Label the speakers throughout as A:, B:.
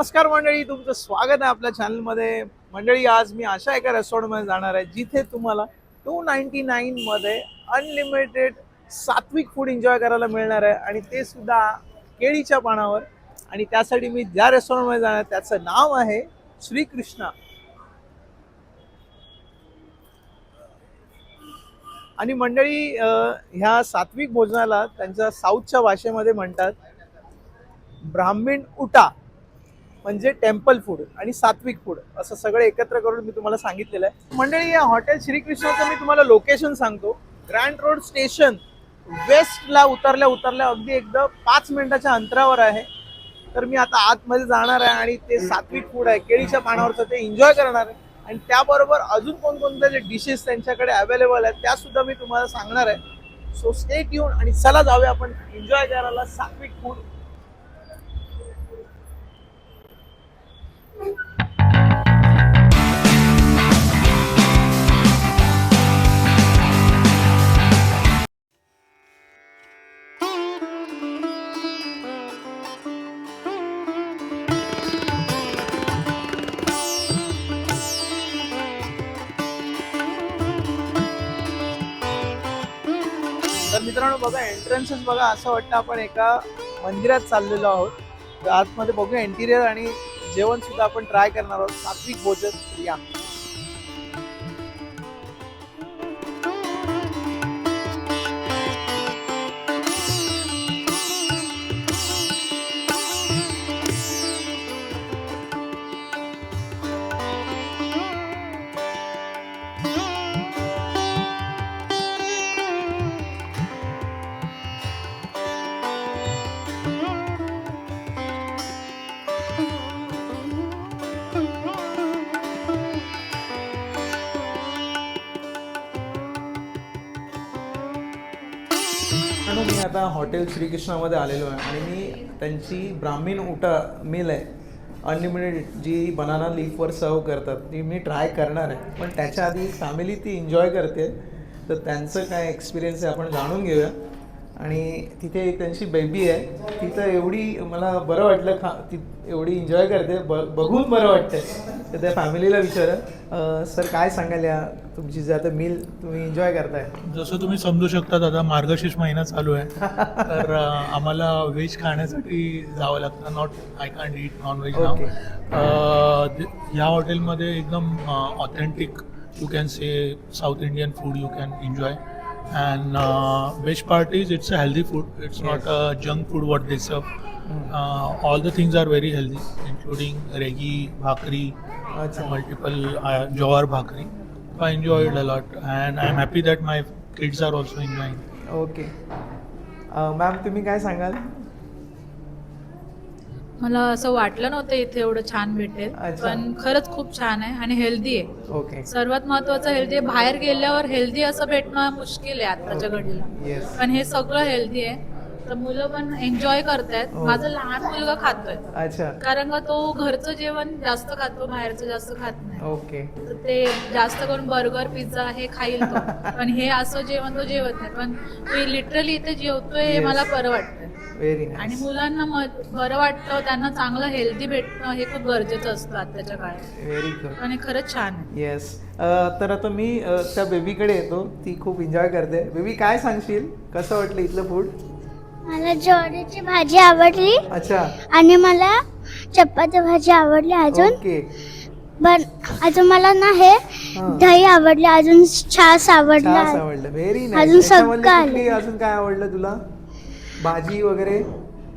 A: नमस्कार मंडळी, तुमचं स्वागत आहे आपल्या चॅनलमध्ये. मंडळी, आज मी अशा एका रेस्टॉरंटमध्ये जाणार आहे जिथे तुम्हाला 299 मध्ये अनलिमिटेड सात्विक फूड एन्जॉय करायला मिळणार आहे, आणि ते सुद्धा केळीच्या पानावर. आणि त्यासाठी मी ज्या रेस्टॉरंटमध्ये जाणार आहे त्याचं नाव आहे श्रीकृष्णा. आणि मंडळी, ह्या सात्विक भोजनाला त्यांच्या साऊथच्या भाषेमध्ये म्हणतात ब्राह्मण उटा, म्हणजे टेम्पल फूड आणि सात्विक फूड असं सगळं एकत्र करून मी तुम्हाला सांगितलेलं आहे. मंडळी, या हॉटेल श्रीकृष्णाचं मी तुम्हाला लोकेशन सांगतो. ग्रँड रोड स्टेशन वेस्टला उतरल्या अगदी एकदा 5 मिनिटाच्या अंतरावर आहे. तर मी आता आतमध्ये जाणार आहे आणि ते सात्विक फूड आहे, केळीच्या पानावरचं, ते एन्जॉय करणार आहे. आणि त्याबरोबर अजून कोणकोणत्या जे डिशेस त्यांच्याकडे अवेलेबल आहेत त्या सुद्धा मी तुम्हाला सांगणार आहे. सो स्टे ट्यून आणि चला जाऊया आपण एन्जॉय करायला सात्विक फूड. तर मित्रांनो बघा, एंट्रन्सेस बघा, असं वाटतं आपण एका मंदिरात चाललेलो आहोत. तर आतमध्ये बघूया इंटिरियर आणि जेवण सुद्धा आपण ट्राय करणार आहोत. सात्विक भोजन या. मी आता हॉटेल श्रीकृष्णामध्ये आलेलो आहे आणि मी त्यांची ब्राह्मण उटा मील आहे अनलिमिटेड, जी बनाना लीफवर सर्व करतात, ती मी ट्राय करणार आहे. पण त्याच्या आधी फॅमिली ती एन्जॉय करते, तर त्यांचं काय एक्सपिरियन्स आहे आपण जाणून घेऊया. आणि तिथे एक त्यांची बेबी आहे, तिथं एवढी मला बरं वाटलं, ती एवढी एन्जॉय करते, बघून बरं वाटतं. तर त्या फॅमिलीला विचारा, सर काय सांगाल या तुमची जे आता मील तुम्ही एन्जॉय करताय?
B: जसं तुम्ही समजू शकता, आता मार्गशीर्ष महिना चालू आहे, तर आम्हाला व्हेज खाण्यासाठी जावं लागतं. I can't eat non veg now. ह्या हॉटेलमध्ये एकदम authentic, you can say south Indian food you can enjoy. And best part is it's a healthy food. It's not a junk food what they serve. All the things are very healthy, including regi, bhakri, multiple jawar bhakri. I enjoyed a lot, and I'm happy that my kids are also enjoying.
A: Okay ma'am, तुम्ही काय सांगाल?
C: मला असं वाटलं नव्हतं इथे एवढं छान भेटेल, पण खरंच खूप छान आहे आणि हेल्दी आहे.
A: ओके.
C: सर्वात महत्वाचं हेल्दी आहे. बाहेर गेल्यावर हेल्दी असं भेटणं मुश्किल आहे आताच्या घडीला, पण हे सगळं हेल्दी आहे. तर मुलं पण एन्जॉय करतायत. माझा लहान मुलगा खातोय,
A: अच्छा,
C: कारण का तो घरचं जेवण जास्त खातो, बाहेरचं जास्त खात नाही.
A: ओके.
C: तर ते जास्त करून बर्गर, पिझ्झा हे खाईल तो, पण हे असं जेवण तो जेवत नाही. पण तो लिटरली इथे जेवतोय हे मला बरं वाटतंय.
A: व्हेरी
C: आणि
A: नाईस.
C: मुलांना बरं वाटतं, त्यांना चांगलं हेल्दी भेटणं हे खूप गरजेचं असतं आताच्या काळात.
A: Very good.
C: आणि खरंच छान आहे.
A: येस. तर आता मी त्या बेबीकडे येतो, ती खूप एन्जॉय करते. बेबी, काय सांगशील, कसं वाटलं इथलं फूड?
D: मला ज्वारीची भाजी आवडली.
A: अच्छा.
D: आणि मला चपाती भाजी आवडली. अजून
A: ओके.
D: अजून मला ना हे दही आवडले, अजून छास आवडला.
A: छास आवडलं. व्हेरी
D: अजून
A: नाईस.
D: सगळं आलं.
A: अजून काय आवडलं तुला? भाजी वगैरे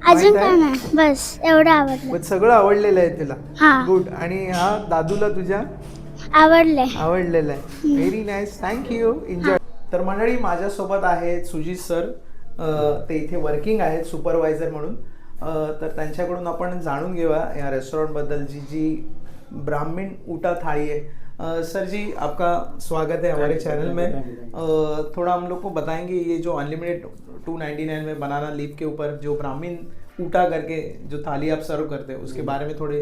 D: अजून काय नाही, बस एवढं आवडलं.
A: सगळं आवडलेलं आहे तुला?
D: हा,
A: गुड. आणि हा दादूला तुझ्या
D: आवडले.
A: आवडलेलं आहे. Very nice, thank you, enjoy. तर मंडळी, माझ्यासोबत आहेत सुजित सर. ते इथे वर्किंग आहेत सुपरवायझर म्हणून. तर त्यांच्याकडून आपण जाणून घेऊया या रेस्टोरेंटबद्दल, जी ब्राह्मण उटा थाली है. सर जी, आपका स्वागत है हमारे चैनल में. थोड़ा हम लोग को बताएंगे ये जो अनलिमिटेड 299 में बनाना लीफ के ऊपर जो ब्राह्मण ऊटा करके जो थाली आप सर्व करते हैं उसके बारे में थोड़े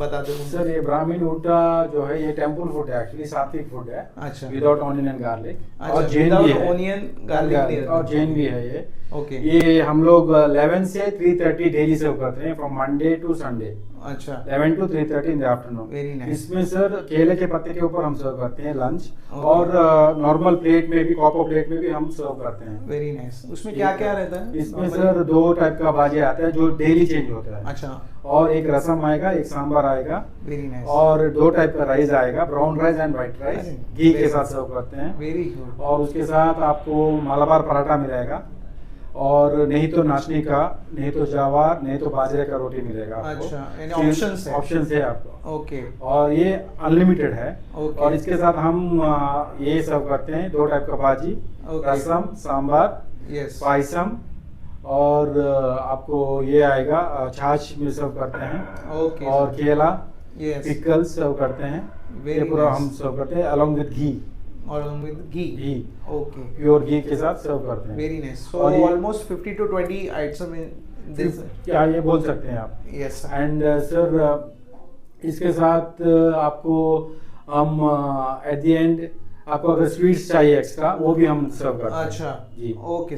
A: बता दो
E: सर ये ब्राह्मण ऊटा जो है ये टेम्पल फूड है, एक्चुअली सात्विक फूड है,
A: अच्छा
E: विदाउट ऑनियन एंड गार्लिक।
A: अच्छा,
E: और जैन भी है,
A: ऑनियन गार्लिक
E: और जैन भी है ये।
A: ओके
E: ये हम लोग 11 से 3:30 डेली सर्व करते हैं, फ्रॉम मंडे टू संडे,
A: अच्छा
E: 11 to 3:30 in the afternoon.
A: Very nice.
E: इसमें सर केले के पत्ते के ऊपर हम सर्व करते हैं लंच,
A: Okay.
E: और नॉर्मल प्लेट में भी, कॉपर प्लेट में भी हम सर्व करते हैं।
A: Very nice. उसमें क्या क्या रहता है
E: इसमें
A: normally?
E: सर 2 टाइप का भाजी आता है जो डेली चेंज होता है,
A: अच्छा
E: और एक रसम आएगा, एक सांभर आएगा,
A: वेरी नाइस
E: और 2 टाइप का राइस आएगा, brown rice end white rice,
A: अरे,
E: घी के
A: very
E: साथ
A: nice.
E: सर्व करते हैं।
A: वेरी गुड
E: और उसके साथ आपको मालाबार पराठा मिलेगा, और नहीं तो नाचनी का, नहीं तो जवार, नहीं तो बाजरे का रोटी मिलेगा आपको।
A: अच्छा, यानी options है।
E: ऑप्शंस है आपको,
A: ओके
E: और ये अनलिमिटेड है।
A: Okay.
E: और इसके साथ हम ये सर्व करते हैं 2 टाइप का भाजी,
A: Okay.
E: रसम, सांभर,
A: यस
E: पायसम, और आपको ये आएगा छाछ में सर्व करते हैं,
A: ओके
E: और केला,
A: यस
E: पिकल्स सर्व करते हैं।
A: Very
E: ये पूरा
A: nice.
E: हम सर्व करते हैं अलोंग विद घी,
A: और विद घी
E: घी
A: ओके
E: प्योर घी के साथ सर्व करते हैं।
A: Very nice. सो
E: और ये-
A: almost 50 to 20 item in this
E: क्या ये बोल सकते हैं आप।
A: यस
E: एंड सर इसके साथ आपको हम एट द एंड आपको अगर स्वीट्स चाहिए एक्स्ट्रा, वो भी हम सर्व करते हैं।
A: अच्छा
E: जी।
A: ओके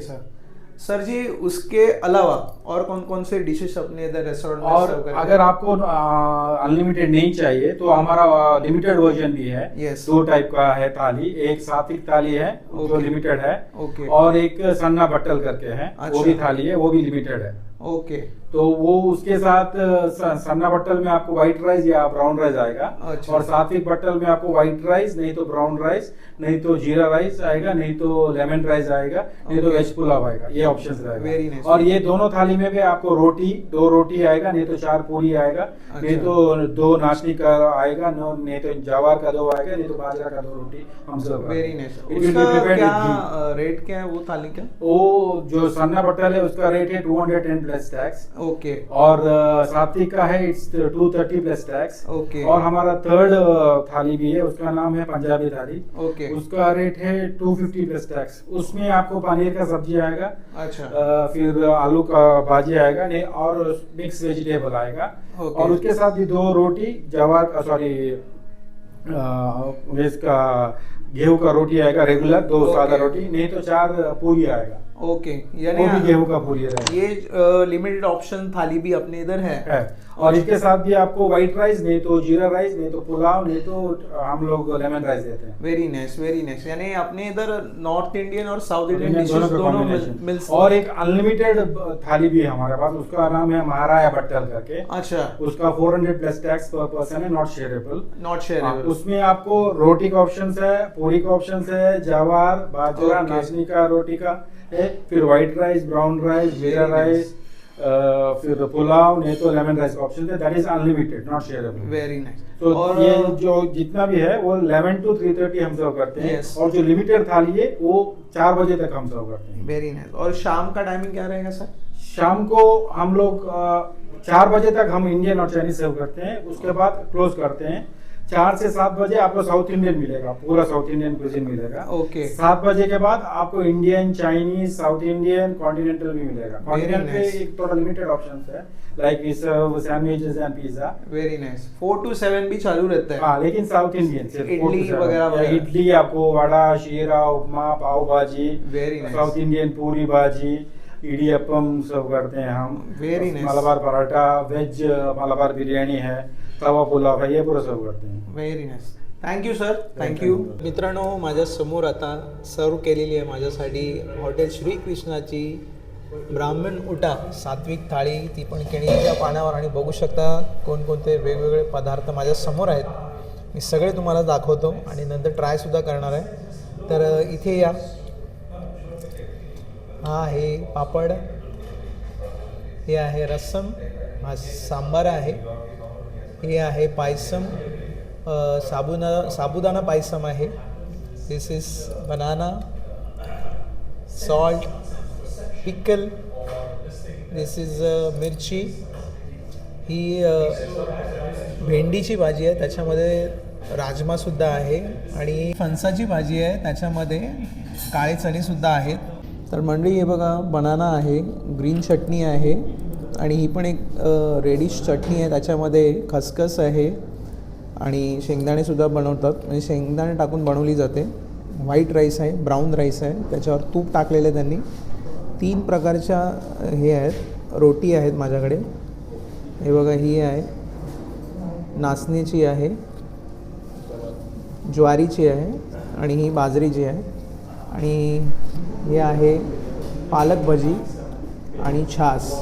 A: सर जी उसके अलावा और कौन कौन से डिशेस अपने इधर रेस्टोरेंट में
E: और
A: सर्व करते हैं?
E: अगर आपको अनलिमिटेड नहीं चाहिए तो हमारा लिमिटेड वर्जन भी है।
A: Yes.
E: 2 टाइप का है थाली, एक सात्विक थाली है जो
A: Okay.
E: लिमिटेड है,
A: Okay.
E: और एक सन्ना बट्टल करके है, वो
A: अच्छा।
E: भी थाली है, वो भी लिमिटेड है।
A: ओके
E: तो वो उसके साथ सन्ना बट्टल में आपको व्हाइट राइस या ब्राउन राइस आएगा,
A: अच्छा।
E: और सात्विक बट्टल में आपको व्हाइट राइस, नहीं तो ब्राउन राइस, नहीं तो जीरा राइस आएगा, नहीं तो लेमन राइस आएगा, नहीं तो
A: Okay.
E: वेज पुलाव आएगा। ये ऑप्शंस
A: Very
E: रहेगा।
A: nice.
E: और ये दोनों थाली में भी आपको रोटी, 2 रोटी आएगा, नहीं तो 4 पूरी आएगा, नहीं
A: अच्छा।
E: तो 2 नाचनी का आएगा, नहीं तो जवार का 2 आएगा, नहीं तो बाजरा का 2 रोटी हम सर्व
A: very nice.
E: It will be
A: उसका
E: prepared
A: क्या
E: with ghee.
A: रेट क्या है वो थाली का?
E: वो जो सन्ना बट्टल है उसका रेट है 210 प्लस टैक्स,
A: ओके
E: और सात्विक का है इट्स 230 प्लस टैक्स।
A: ओके
E: और हमारा थर्ड थाली भी है, उसका नाम है पंजाबी थाली,
A: ओके
E: उसका रेट है 250 प्लस टैक्स। उसमें आपको पनीर का सब्जी आएगा,
A: अच्छा
E: फिर आलू का भाजी आएगा, नहीं और मिक्स वेजिटेबल आएगा,
A: ओके।
E: और उसके साथ भी 2 रोटी, जवार का सॉरी वेज का गेहूं का रोटी आएगा रेगुलर, 2 सादा
A: ओके।
E: रोटी, नहीं तो 4 पूरी आएगा,
A: ओके
E: वो
A: यानी
E: भी गेहूं का पूरी रहेगा।
A: ये लिमिटेड ऑप्शन थाली भी अपने इधर है
E: और इसके साथ भी आपको व्हाइट राइस, नहीं तो जीरा राइस, नहीं तो पुलाव, नहीं तो हम लोग लेमन राइस देते हैं।
A: वेरी नाइस यानी अपने इधर नॉर्थ इंडियन और साउथ इंडियन
E: दोनों
A: डिशेस
E: का
A: दोनों
E: combination।
A: मिल
E: और एक अनलिमिटेड थाली भी है हमारे पास, उसका नाम है महाराया बट्टल करके।
A: अच्छा
E: उसका 400 प्लस टैक्स पर पर्सन है, नॉट शेयरेबल।
A: नॉट शेयरेबल
E: उसमें आपको रोटी का ऑप्शन है, पूरी का ऑप्शन है, जवार, बाजरा,
A: Okay.
E: नाचनी का, रोटी का है, फिर व्हाइट राइस, ब्राउन राइस, जीरा
A: Very nice.
E: राइस, फिर पुलाव, नहीं तो लेमन राइस का ऑप्शन है। That is unlimited, not shareable.
A: Very nice
E: तो
A: और
E: ये जो जितना भी है वो 11 to 3:30 हम सर्व करते हैं।
A: Yes.
E: और जो लिमिटेड थाली है वो 4 बजे तक हम सर्व करते हैं।
A: वेरी नाइस और शाम का टाइमिंग क्या रहेगा सर?
E: शाम को हम लोग 4 बजे तक हम इंडियन और चाइनीज सर्व करते हैं, उसके बाद क्लोज करते हैं। 4 से 7 बजे आपको साउथ इंडियन मिलेगा, पूरा साउथ इंडियन क्विजीन मिलेगा।
A: ओके
E: 7 बजे के बाद आपको Indian, Chinese, south Indian, continental भी मिलेगा। कॉन्टिनेंटल पे
A: nice.
E: एक थोड़ा लिमिटेड ऑप्शंस है, like we serve sandwiches and pizza.
A: Very nice 4 to 7 भी चालू रहता है।
E: हाँ, लेकिन साउथ इंडियन सिर्फ
A: इडली
E: 4 to 7।
A: वगैरह
E: या
A: वगैरह।
E: इडली आपको, वड़ा, शीरा, उपमा, पाव bhaji,
A: Very nice.
E: South Indian puri bhaji, idiyappam serve करते हैं हम।
A: Very nice.
E: Malabar paratha, veg Malabar biryani है, तवा पुलाव है, ये पूरा सर्व करते हैं।
A: Very nice thank you sir thank you मित्रांनो माझ्या समोर आता सर्व केलेली आहे माझ्यासाठी हॉटेल श्रीकृष्णाची ब्राह्मण उटा सात्विक थाळी, ती पण केळीच्या पानावर, आणि बघू शकता कोणकोणते वेगवेगळे पदार्थ माझ्या समोर आहेत. मी सगळे तुम्हाला दाखवतो आणि नंतर ट्रायसुद्धा करणार आहे. तर इथे या. हा आहे पापड, हे आहे रस्सम, हा सांबार आहे, हे आहे पायसम, साबुदाणा पायसम आहे. This is banana, salt, pickle, this is mirchi, ही भेंडीची भाजी आहे, त्याच्यामध्ये राजमासुद्धा आहे, आणि फणसाची भाजी आहे, त्याच्यामध्ये काळे चणेसुद्धा आहेत. तर मंडळी हे बघा, बनाना आहे, ग्रीन चटणी आहे, आणि ही पण एक रेडिश चटणी आहे, त्याच्यामध्ये खसखस आहे आणि शेंगदाणेसुद्धा बनवतात, म्हणजे शेंगदाणे टाकून बनवली जाते. व्हाईट राईस आहे, ब्राऊन राईस आहे, त्याच्यावर तूप टाकलेलं आहे त्यांनी. 3 प्रकारच्या हे आहेत, रोटी आहेत माझ्याकडे. हे बघा, ही आहे नाचणीची आहे, ज्वारीची आहे आणि ही बाजरीची आहे. आणि हे आहे पालक भजी आणि छास.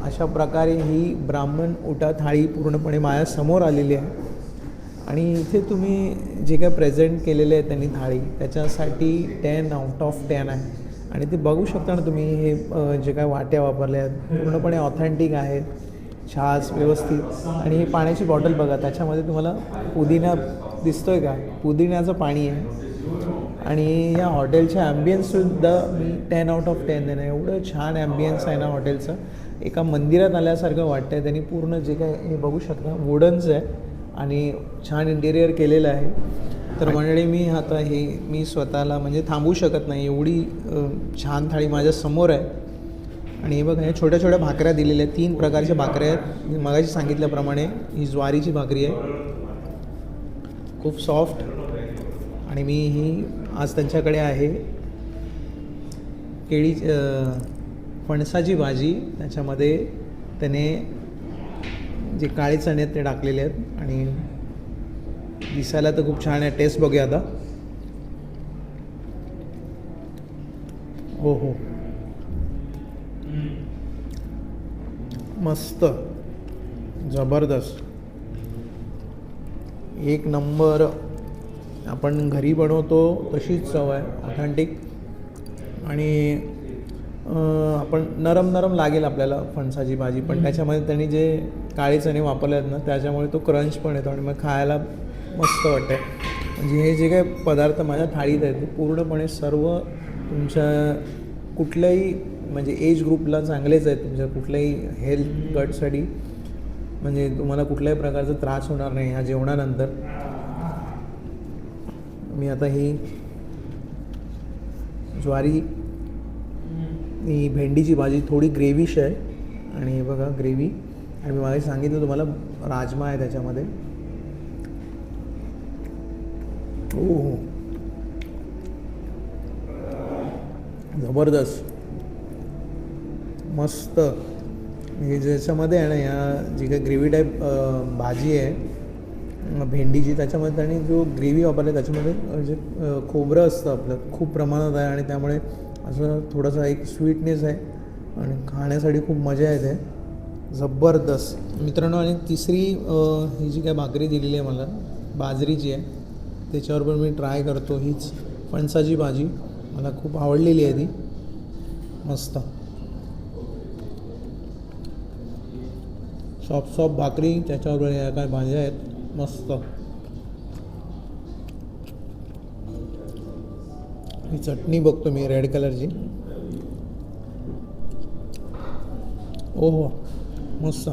A: अशा प्रकारे ही ब्राह्मण उटा थाळी पूर्णपणे माझ्यासमोर आलेली आहे. आणि इथे तुम्ही जे काय प्रेझेंट केलेले आहे त्यांनी थाळी, त्याच्यासाठी 10 आउट ऑफ 10 आहे. आणि ते बघू शकता ना तुम्ही, हे जे काय वाट्या वापरल्या आहेत पूर्णपणे ऑथेंटिक आहेत, छास व्यवस्थित. आणि ही पाण्याची बॉटल बघा, त्याच्यामध्ये तुम्हाला पुदिना दिसतोय का, पुदिन्याचं पाणी आहे. आणि या हॉटेलचे ॲम्बियन्ससुद्धा मी 10 आउट ऑफ 10 देणार. एवढं छान ॲम्बियन्स आहे ना हॉटेलचं, एका मंदिरात आल्यासारखं वाटतं आहे. त्यांनी पूर्ण जे काय हे बघू शकता वुडनचं आहे आणि छान इंटेरियर केलेलं आहे. तर मंडळी, मी स्वतःला म्हणजे थांबू शकत नाही, एवढी छान थाळी माझ्यासमोर आहे. आणि हे बघा, हे छोट्या छोट्या भाकऱ्या दिलेल्या आहेत, 3 प्रकारच्या भाकऱ्या आहेत. मी मगाशी सांगितल्याप्रमाणे ही ज्वारीची भाकरी आहे, खूप सॉफ्ट. आणि मी ही आज त्यांच्याकडे आहे फणसाची भाजी, त्याच्यामध्ये त्याने जे काळे चणे आहेत ते टाकलेले आहेत आणि दिसायला तर खूप छान आहे. टेस्ट बघूया आता. हो हो, मस्त, जबरदस्त, एक नंबर. आपण घरी बनवतो तशीच चव आहे, ऑथेंटिक. आणि आपण नरम लागेल आपल्याला फणसाची भाजी, पण त्याच्यामध्ये त्यांनी जे काळे चणे वापरले आहेत ना, त्याच्यामुळे तो क्रंच पण येतो आणि मग खायला मस्त वाटतं. म्हणजे हे जे काही पदार्थ माझ्या थाळीत आहेत ते पूर्णपणे सर्व तुमच्या कुठल्याही म्हणजे एज ग्रुपला चांगलेच आहेत, तुमच्या कुठल्याही हेल्थ गटसाठी. म्हणजे तुम्हाला कुठल्याही प्रकारचा त्रास होणार नाही ह्या जेवणानंतर. मी आता ही ज्वारी, ही भेंडीची भाजी थोडी ग्रेव्हिश आहे आणि हे बघा ग्रेव्ही. आणि मी मागे सांगितलं तुम्हाला राजमा आहे त्याच्यामध्ये. हो, जबरदस्त, मस्त. हे ज्याच्यामध्ये आहे ना, या जी काही ग्रेव्ही टाईप भाजी आहे भेंडीची, त्याच्यामध्ये त्यांनी जो ग्रेव्ही वापरला त्याच्यामध्ये जे खोबरं असतं आपलं खूप प्रमाणात आहे आणि त्यामुळे असं थोडासा एक स्वीटनेस आहे आणि खाण्यासाठी खूप मजा येते, जबरदस्त मित्रांनो. आणि तिसरी ही जी काय भाकरी दिलेली आहे मला, बाजरीची आहे, त्याच्यावर पण मी ट्राय करतो. हीच फणसाची भाजी मला खूप आवडलेली आहे ती, मस्त सॉफ्ट भाकरी, त्याच्यावर या काय भाज्या आहेत, मस्त. ही चटणी बघतो मी रेड कलरची, ओहो मस्त.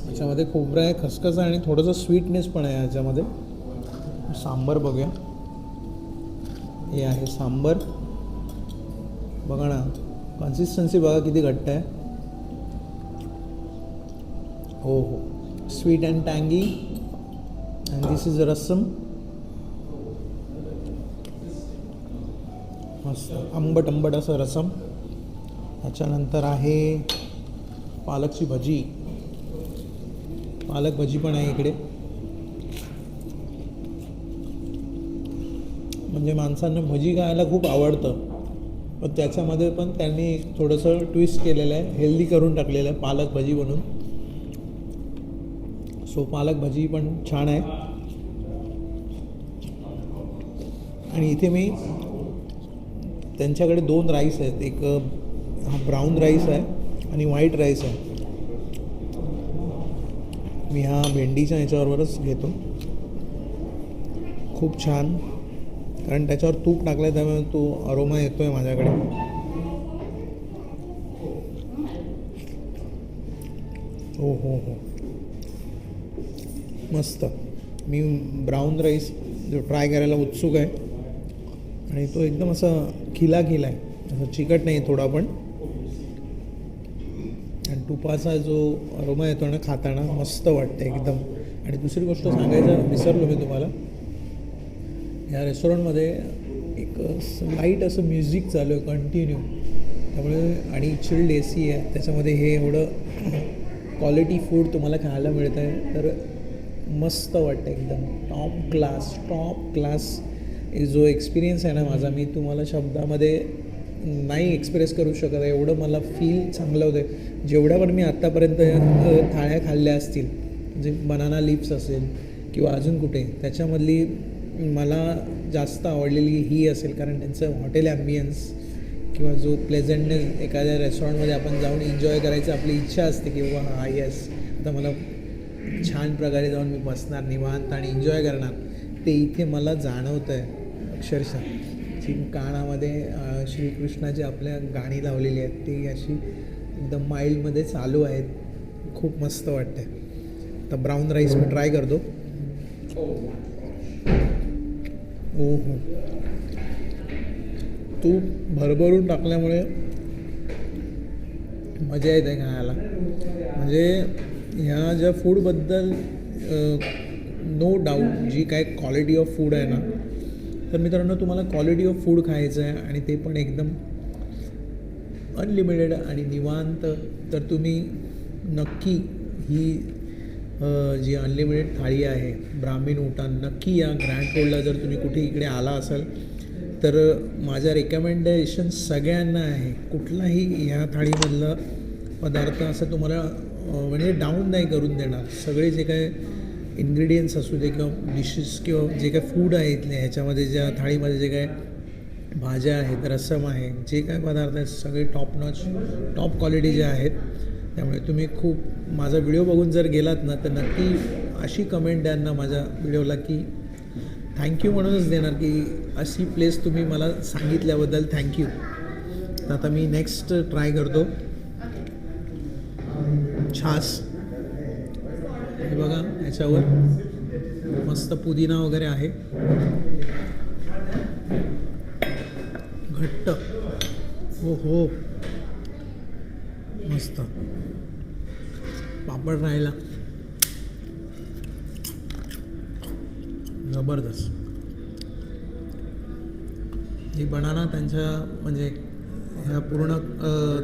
A: याच्यामध्ये खोबरं आहे, खसखस आहे आणि थोडंसं स्वीटनेस पण आहे याच्यामध्ये. सांबर बघूया, हे आहे सांबर. बघा ना, कन्सिस्टन्सी बघा किती घट्ट आहे. हो हो, स्वीट अँड टँगी. अँड दिस इज रसम, मस्त आंबट असं रसम. त्याच्यानंतर आहे पालकची भजी, पालक भजी पण आहे इकडे. म्हणजे माणसांना भजी खायला खूप आवडतं, पण त्याच्यामध्ये पण त्यांनी थोडंसं ट्विस्ट केलेलं आहे, हेल्दी करून टाकलेलं आहे पालक भजी बनवून. सो पालक भजी पण छान आहे. आणि इथे मी त्यांच्याकडे 2 राईस आहेत, एक हा ब्राऊन राईस आहे आणि व्हाईट राईस आहे. मी हा भेंडीच्या ह्याच्याबरोबरच घेतो, खूप छान, कारण त्याच्यावर तूप टाकलं आहे त्यामुळे तो अरोमा येतो आहे माझ्याकडे. हो हो हो, मस्त. मी ब्राऊन राईस जो ट्राय करायला उत्सुक आहे आणि तो एकदम असा खिला आहे, असं चिकट नाही थोडा पण.
B: तुपाचा जो अरोमा येतो ना खाताना मस्त वाटतं एकदम. आणि दुसरी गोष्ट सांगायचं विसरलो मी तुम्हाला, या रेस्टॉरंटमध्ये एक लाईट असं म्युझिक चालू आहे कंटिन्यू, त्यामुळे आणि चिल्ड AC आहे त्याच्यामध्ये. हे एवढं क्वालिटी फूड तुम्हाला खायला मिळतं आहे तर मस्त वाटतं एकदम. टॉप क्लास जो एक्सपिरियन्स आहे ना माझा, मी तुम्हाला शब्दामध्ये नाही एक्सप्रेस करू शकत आहे, एवढं मला फील चांगलं होतं. जेवढ्या पण मी आत्तापर्यंत थाळ्या खाल्ल्या असतील, म्हणजे बनाना लिप्स असेल किंवा अजून कुठे, त्याच्यामधली मला जास्त आवडलेली ही असेल. कारण त्यांचं हॉटेल ॲम्बियन्स किंवा जो प्लेझंटनेस, एखाद्या रेस्टॉरंटमध्ये आपण जाऊन एन्जॉय करायची आपली इच्छा असते की बाबा हां येस आता मला छान प्रकारे जाऊन मी बसणार निवांत आणि एन्जॉय करणार, ते इथे मला जाणवतं आहे अक्षरशः. जी कानामध्ये श्रीकृष्णाची आपल्या गाणी लावलेली आहेत ती अशी एकदम माइल्डमध्ये चालू आहेत. खूप मस्त वाटतं आहे. तर ब्राऊन राईस मी ट्राय करतो. हो तूप भरभरून टाकल्यामुळे मजा येते खायला. म्हणजे ह्या ज्या फूडबद्दल नो डाऊट जी काय क्वालिटी ऑफ फूड आहे ना, तर मित्रांनो तुम्हाला क्वालिटी ऑफ फूड खायचं आहे आणि ते पण एकदम अनलिमिटेड आणि निवांत, तर तुम्ही नक्की ही जी अनलिमिटेड थाळी आहे ब्राह्मीण ऊटा, नक्की या ग्रँड रोडला जर तुम्ही कुठे इकडे आला असाल तर माझ्या रेकमेंडेशन सगळ्यांना आहे. कुठलाही ह्या थाळीमधला पदार्थ असं तुम्हाला म्हणजे डाऊन नाही करून देणार. सगळे जे काय इन्ग्रेडियंट्स असू दे किंवा डिशेस किंवा जे काय फूड आहे इथले, ह्याच्यामध्ये ज्या थाळीमध्ये जे काय भाज्या आहेत, रस्सम आहे, जे काय पदार्थ आहेत सगळे टॉप नॉच टॉप क्वालिटीचे आहेत. त्यामुळे तुम्ही खूप माझा व्हिडिओ बघून जर गेलात ना तर नक्की अशी कमेंट द्या ना माझ्या व्हिडिओला की थँक्यू म्हणूनच देणार की अशी प्लेस तुम्ही मला सांगितल्याबद्दल थँक्यू. आता मी नेक्स्ट ट्राय करतो छास. हे बघा याच्यावर मस्त पुदिना वगैरे आहे, घट्ट. हो मस्त. पापड राहिला जबरदस्त. ही बनाना त्यांच्या म्हणजे ह्या पूर्ण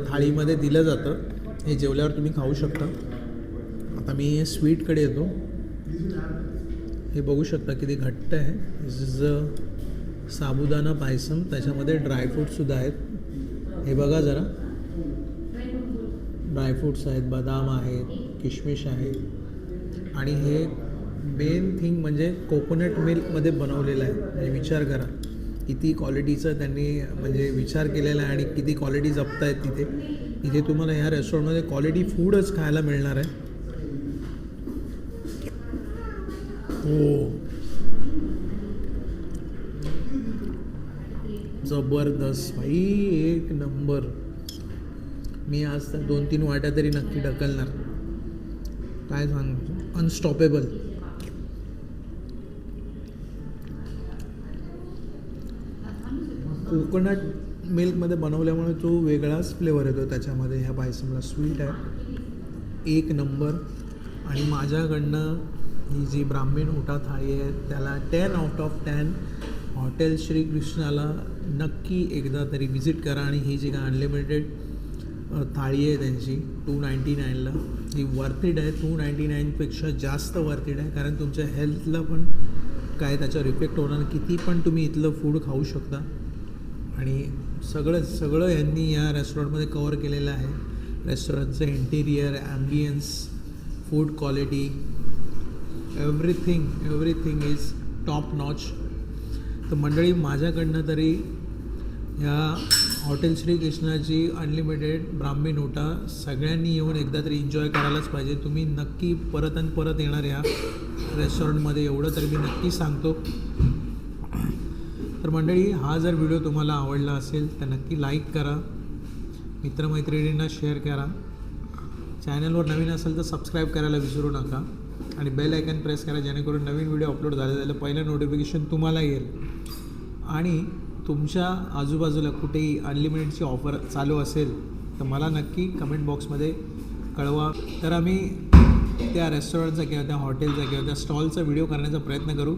B: थाळीमध्ये दिलं जातं. हे जेवल्यावर तुम्ही खाऊ शकता. आता मी स्वीटकडे येतो. हे बघू शकता किती घट्ट आहे. दिस इज साबुदाणा पायसम, त्याच्यामध्ये ड्रायफ्रूटसुद्धा आहेत. हे बघा जरा, ड्रायफ्रूट्स आहेत, बदाम आहेत, किशमिश आहे. आणि हे मेन थिंग म्हणजे कोकोनट मिल्कमध्ये बनवलेलं आहे. म्हणजे विचार करा किती क्वालिटीचं त्यांनी म्हणजे विचार केलेला आहे आणि किती क्वालिटी जपत आहेत तिथे. इथे तुम्हाला ह्या रेस्टॉरंटमध्ये क्वालिटी फूडच खायला मिळणार आहे. हो जबरदस्त भाई, एक नंबर. मी आज तर 2-3 वाट्या तरी नक्की ढकलणार. काय सांग, अनस्टॉपेबल. कोकोनट मिल्कमध्ये बनवल्यामुळे तो वेगळाच फ्लेवर येतो त्याच्यामध्ये. ह्या पायसमला स्वीट आहे एक नंबर. आणि माझ्याकडनं ही जी ब्राह्मीण ऊटा थाळी आहे त्याला 10 आउट ऑफ 10. हॉटेल श्रीकृष्णाला नक्की एकदा तरी विजिट करा. आणि ही जी काय अनलिमिटेड थाळी आहे त्यांची 299ला, ही वर्थिड आहे. 299पेक्षा जास्त वर्थिड आहे. कारण तुमच्या हेल्थला पण काय त्याच्यावर इफेक्ट होणार, किती पण तुम्ही इथलं फूड खाऊ शकता. आणि सगळं यांनी या रेस्टॉरंटमध्ये कवर केलेलं आहे. रेस्टॉरंटचं interior, ambience, food quality, everything is top notch. तर मंडळी माझ्याकडनं तरी ह्या हॉटेल श्रीकृष्णाची अनलिमिटेड ब्राह्मीण ऊटा सगळ्यांनी येऊन एकदा तरी एन्जॉय करायलाच पाहिजे. तुम्ही नक्की परत आणि परत येणार या रेस्टॉरंटमध्ये, एवढं तरी मी नक्की सांगतो. तर मंडळी हा जर व्हिडिओ तुम्हाला आवडला असेल तर नक्की लाईक करा, मित्रमैत्रिणींना शेअर करा. चॅनलवर नवीन असेल तर सबस्क्राईब करायला विसरू नका आणि बेल आयकन प्रेस करा, जेणेकरून नवीन व्हिडिओ अपलोड झाले पहिलं नोटिफिकेशन तुम्हाला येईल. आणि तुमच्या आजूबाजूला कुठेही अनलिमिटेडची ऑफर चालू असेल तर मला नक्की कमेंट बॉक्समध्ये
A: कळवा. तर आम्ही त्या रेस्टॉरंटचा किंवा त्या हॉटेलचा किंवा त्या स्टॉलचा व्हिडिओ करण्याचा प्रयत्न करू.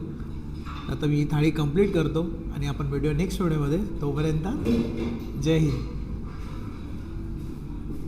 A: आता मी ही थाळी कंप्लीट करतो आणि आपण व्हिडिओ नेक्स्ट व्हिडिओमध्ये. तोपर्यंत जय हिंद.